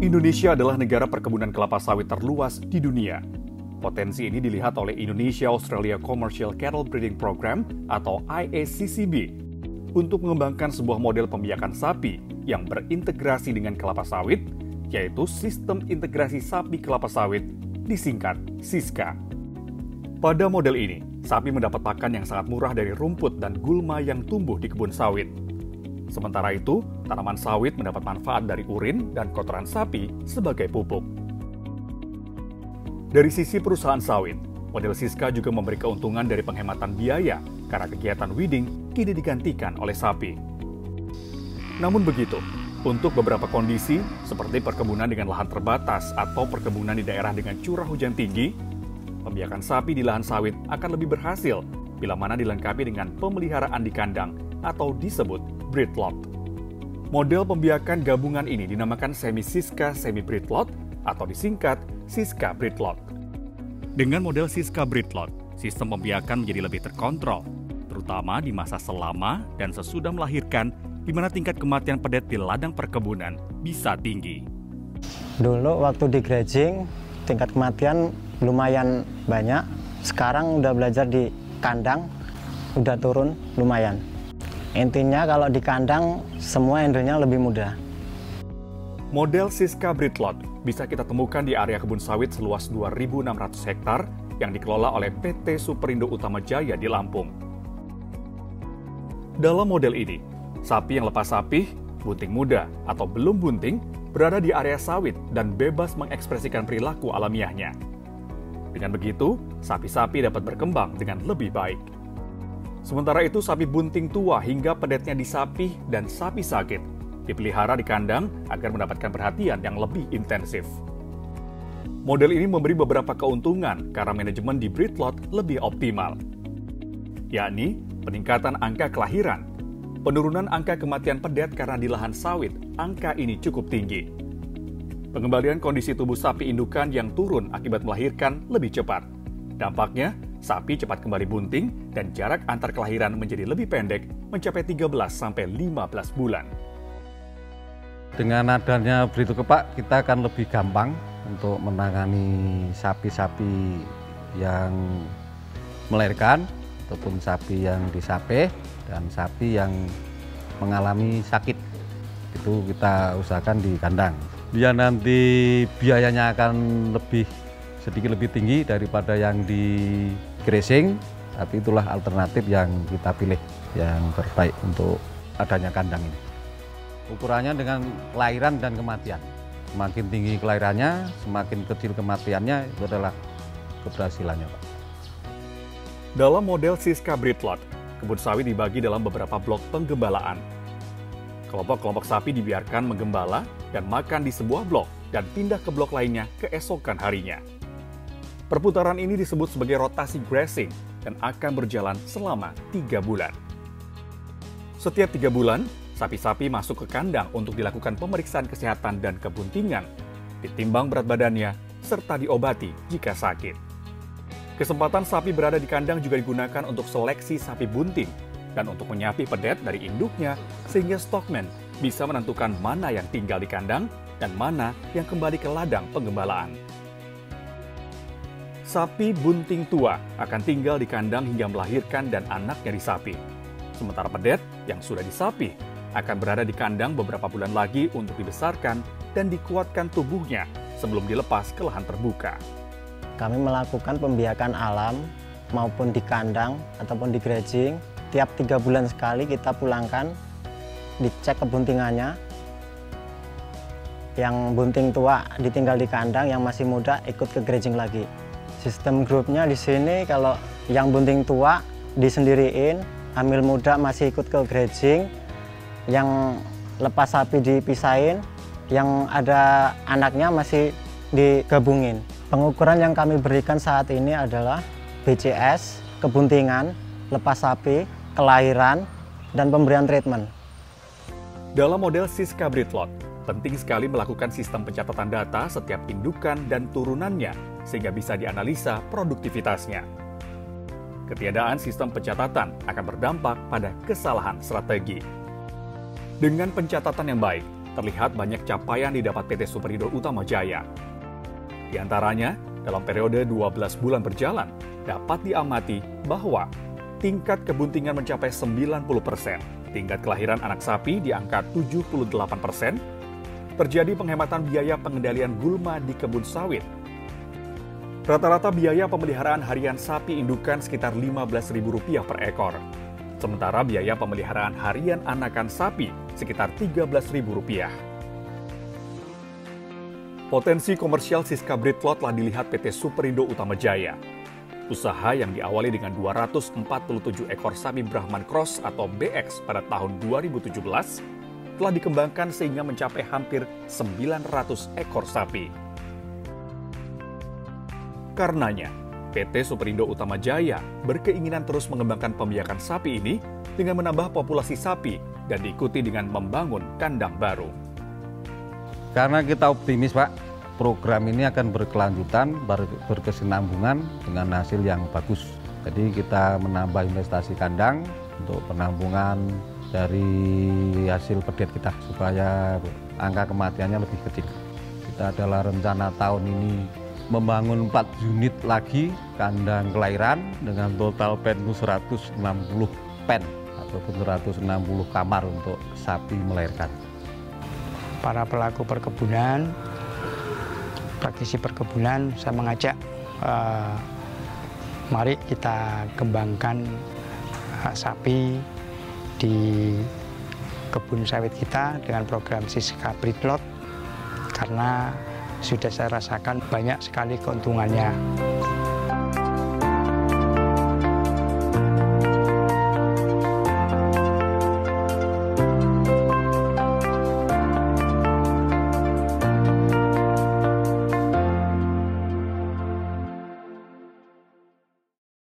Indonesia adalah negara perkebunan kelapa sawit terluas di dunia. Potensi ini dilihat oleh Indonesia-Australia Commercial Cattle Breeding Program atau IACCB untuk mengembangkan sebuah model pembiakan sapi yang berintegrasi dengan kelapa sawit, yaitu Sistem Integrasi Sapi Kelapa Sawit, disingkat SISKA. Pada model ini, sapi mendapat pakan yang sangat murah dari rumput dan gulma yang tumbuh di kebun sawit. Sementara itu, tanaman sawit mendapat manfaat dari urin dan kotoran sapi sebagai pupuk. Dari sisi perusahaan sawit, model SISKA juga memberi keuntungan dari penghematan biaya karena kegiatan weeding kini digantikan oleh sapi. Namun begitu, untuk beberapa kondisi seperti perkebunan dengan lahan terbatas atau perkebunan di daerah dengan curah hujan tinggi, pembiakan sapi di lahan sawit akan lebih berhasil bila mana dilengkapi dengan pemeliharaan di kandang atau disebut breedlot. Model pembiakan gabungan ini dinamakan semi-SISKA semi-breedlot atau disingkat SISKA breedlot. Dengan model SISKA breedlot, sistem pembiakan menjadi lebih terkontrol, terutama di masa selama dan sesudah melahirkan, di mana tingkat kematian pedet di ladang perkebunan bisa tinggi. Dulu waktu di grazing, tingkat kematian lumayan banyak. Sekarang udah belajar di kandang, udah turun lumayan. Intinya kalau di kandang, semua handle-nya lebih mudah. Model SISKA breedlot bisa kita temukan di area kebun sawit seluas 2.600 hektar yang dikelola oleh PT Superindo Utama Jaya di Lampung. Dalam model ini, sapi yang lepas sapih, bunting muda, atau belum bunting berada di area sawit dan bebas mengekspresikan perilaku alamiahnya. Dengan begitu, sapi-sapi dapat berkembang dengan lebih baik. Sementara itu, sapi bunting tua hingga pedetnya disapih dan sapi sakit dipelihara di kandang agar mendapatkan perhatian yang lebih intensif. Model ini memberi beberapa keuntungan karena manajemen di breedlot lebih optimal, yakni peningkatan angka kelahiran, penurunan angka kematian pedet karena di lahan sawit angka ini cukup tinggi, pengembalian kondisi tubuh sapi indukan yang turun akibat melahirkan lebih cepat. Dampaknya, sapi cepat kembali bunting dan jarak antar kelahiran menjadi lebih pendek, mencapai 13-15 bulan. Dengan adanya breedlot kepak, kita akan lebih gampang untuk menangani sapi-sapi yang melahirkan, ataupun sapi yang disapih, dan sapi yang mengalami sakit. Itu kita usahakan di kandang. Dia nanti biayanya akan sedikit lebih tinggi daripada yang di grazing, tapi itulah alternatif yang kita pilih yang terbaik untuk adanya kandang ini. Ukurannya dengan kelahiran dan kematian. Semakin tinggi kelahirannya, semakin kecil kematiannya, itu adalah keberhasilannya, Pak. Dalam model SISKA breedlot, kebun sawit dibagi dalam beberapa blok penggembalaan. Kelompok-kelompok sapi dibiarkan menggembala dan makan di sebuah blok dan pindah ke blok lainnya keesokan harinya. Perputaran ini disebut sebagai rotasi grazing dan akan berjalan selama 3 bulan. Setiap 3 bulan, sapi-sapi masuk ke kandang untuk dilakukan pemeriksaan kesehatan dan kebuntingan, ditimbang berat badannya, serta diobati jika sakit. Kesempatan sapi berada di kandang juga digunakan untuk seleksi sapi bunting dan untuk menyapi pedet dari induknya sehingga stockman bisa menentukan mana yang tinggal di kandang dan mana yang kembali ke ladang penggembalaan. Sapi bunting tua akan tinggal di kandang hingga melahirkan dan anaknya disapih. Sementara pedet yang sudah disapih akan berada di kandang beberapa bulan lagi untuk dibesarkan dan dikuatkan tubuhnya sebelum dilepas ke lahan terbuka. Kami melakukan pembiakan alam maupun di kandang ataupun di grazing. Tiap 3 bulan sekali kita pulangkan, dicek kebuntingannya. Yang bunting tua ditinggal di kandang, yang masih muda ikut ke grazing lagi. Sistem grupnya di sini kalau yang bunting tua disendiriin, hamil muda masih ikut ke grazing, yang lepas sapi dipisahin, yang ada anaknya masih digabungin. Pengukuran yang kami berikan saat ini adalah BCS, kebuntingan, lepas sapi, kelahiran, dan pemberian treatment. Dalam model SISKA breedlot, penting sekali melakukan sistem pencatatan data setiap indukan dan turunannya sehingga bisa dianalisa produktivitasnya. Ketiadaan sistem pencatatan akan berdampak pada kesalahan strategi. Dengan pencatatan yang baik, terlihat banyak capaian didapat PT Superindo Utama Jaya. Di antaranya, dalam periode 12 bulan berjalan, dapat diamati bahwa tingkat kebuntingan mencapai 90%, tingkat kelahiran anak sapi di angka 78%, terjadi penghematan biaya pengendalian gulma di kebun sawit. Rata-rata biaya pemeliharaan harian sapi indukan sekitar Rp15.000 per ekor. Sementara biaya pemeliharaan harian anakan sapi sekitar Rp13.000. Potensi komersial Siska Breedlot telah dilihat PT Superindo Utama Jaya. Usaha yang diawali dengan 247 ekor sapi Brahman Cross atau BX pada tahun 2017 telah dikembangkan sehingga mencapai hampir 900 ekor sapi. Karenanya, PT Superindo Utama Jaya berkeinginan terus mengembangkan pembiakan sapi ini dengan menambah populasi sapi dan diikuti dengan membangun kandang baru. Karena kita optimis, Pak, program ini akan berkelanjutan, berkesinambungan dengan hasil yang bagus. Jadi kita menambah investasi kandang untuk penampungan dari hasil pedet kita supaya angka kematiannya lebih kecil. Kita adalah rencana tahun ini membangun 4 unit lagi kandang kelahiran dengan total penyu 160 pen ataupun 160 kamar untuk sapi melahirkan. Para pelaku perkebunan, praktisi perkebunan, saya mengajak mari kita kembangkan sapi di kebun sawit kita dengan program Siska Breedlot, karena sudah saya rasakan banyak sekali keuntungannya.